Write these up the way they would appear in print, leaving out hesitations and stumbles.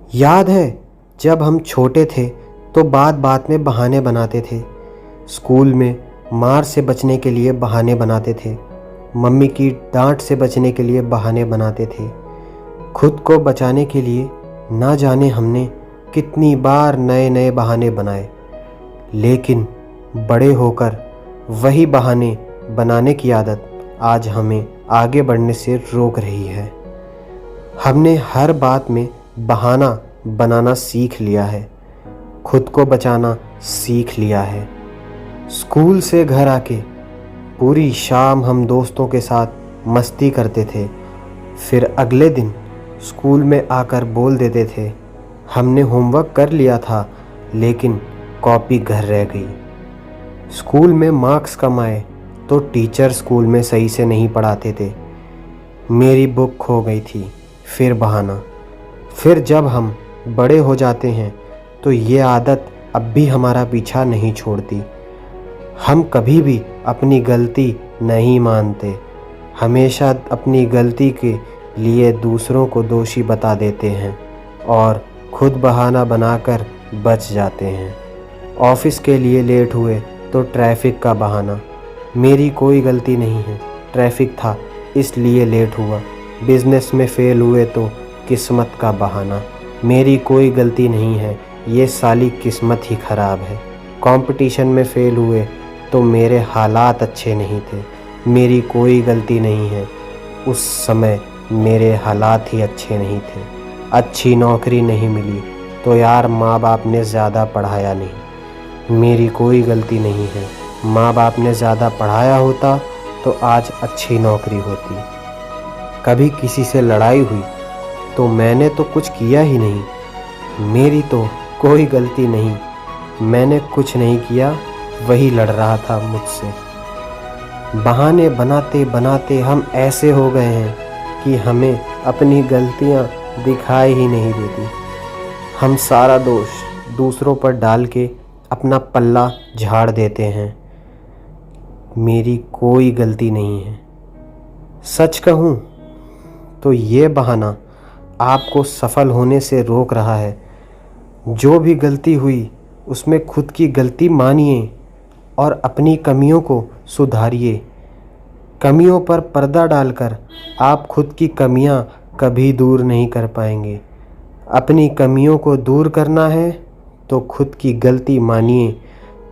याद है जब हम छोटे थे तो बात बात में बहाने बनाते थे। स्कूल में मार से बचने के लिए बहाने बनाते थे, मम्मी की डांट से बचने के लिए बहाने बनाते थे। खुद को बचाने के लिए ना जाने हमने कितनी बार नए नए बहाने बनाए, लेकिन बड़े होकर वही बहाने बनाने की आदत आज हमें आगे बढ़ने से रोक रही है। हमने हर बात में बहाना बनाना सीख लिया है, खुद को बचाना सीख लिया है। स्कूल से घर आके पूरी शाम हम दोस्तों के साथ मस्ती करते थे, फिर अगले दिन स्कूल में आकर बोल देते थे हमने होमवर्क कर लिया था लेकिन कॉपी घर रह गई। स्कूल में मार्क्स कम आए तो टीचर स्कूल में सही से नहीं पढ़ाते थे, मेरी बुक खो गई थी, फिर बहाना। फिर जब हम बड़े हो जाते हैं तो ये आदत अब भी हमारा पीछा नहीं छोड़ती। हम कभी भी अपनी गलती नहीं मानते, हमेशा अपनी गलती के लिए दूसरों को दोषी बता देते हैं और खुद बहाना बनाकर बच जाते हैं। ऑफिस के लिए लेट हुए तो ट्रैफिक का बहाना, मेरी कोई गलती नहीं है, ट्रैफिक था इसलिए लेट हुआ। बिजनेस में फेल हुए तो किस्मत का बहाना, मेरी कोई गलती नहीं है, ये साली किस्मत ही ख़राब है। कंपटीशन में फेल हुए तो मेरे हालात अच्छे नहीं थे, मेरी कोई गलती नहीं है, उस समय मेरे हालात ही अच्छे नहीं थे। अच्छी नौकरी नहीं मिली तो यार माँ बाप ने ज़्यादा पढ़ाया नहीं, मेरी कोई गलती नहीं है, माँ बाप ने ज़्यादा पढ़ाया होता तो आज अच्छी नौकरी होती। कभी किसी से लड़ाई हुई तो मैंने तो कुछ किया ही नहीं, मेरी तो कोई गलती नहीं, मैंने कुछ नहीं किया, वही लड़ रहा था मुझसे। बहाने बनाते बनाते हम ऐसे हो गए हैं कि हमें अपनी गलतियां दिखाई ही नहीं देती। हम सारा दोष दूसरों पर डाल के अपना पल्ला झाड़ देते हैं, मेरी कोई गलती नहीं है। सच कहूँ तो ये बहाना आपको सफल होने से रोक रहा है। जो भी गलती हुई उसमें खुद की गलती मानिए और अपनी कमियों को सुधारिए। कमियों पर पर्दा डालकर आप खुद की कमियां कभी दूर नहीं कर पाएंगे। अपनी कमियों को दूर करना है तो खुद की गलती मानिए,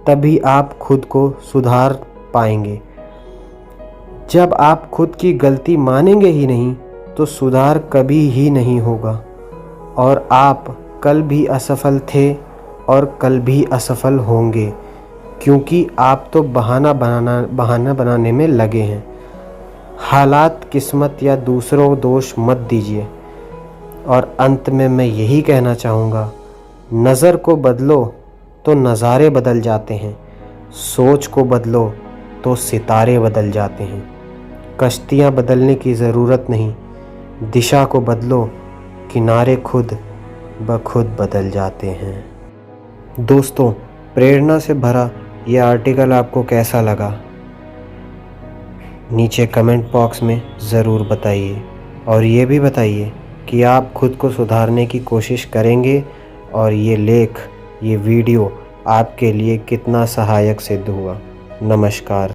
तभी आप खुद को सुधार पाएंगे। जब आप खुद की गलती मानेंगे ही नहीं तो सुधार कभी ही नहीं होगा और आप कल भी असफल थे और कल भी असफल होंगे, क्योंकि आप तो बहाना बनाने में लगे हैं। हालात, किस्मत या दूसरों दोष मत दीजिए। और अंत में मैं यही कहना चाहूँगा, नज़र को बदलो तो नज़ारे बदल जाते हैं, सोच को बदलो तो सितारे बदल जाते हैं। कश्तियाँ बदलने की ज़रूरत नहीं, दिशा को बदलो, किनारे खुद ब खुद बदल जाते हैं। दोस्तों, प्रेरणा से भरा ये आर्टिकल आपको कैसा लगा? नीचे कमेंट बॉक्स में ज़रूर बताइए और ये भी बताइए कि आप खुद को सुधारने की कोशिश करेंगे और ये लेख, ये वीडियो आपके लिए कितना सहायक सिद्ध हुआ। नमस्कार।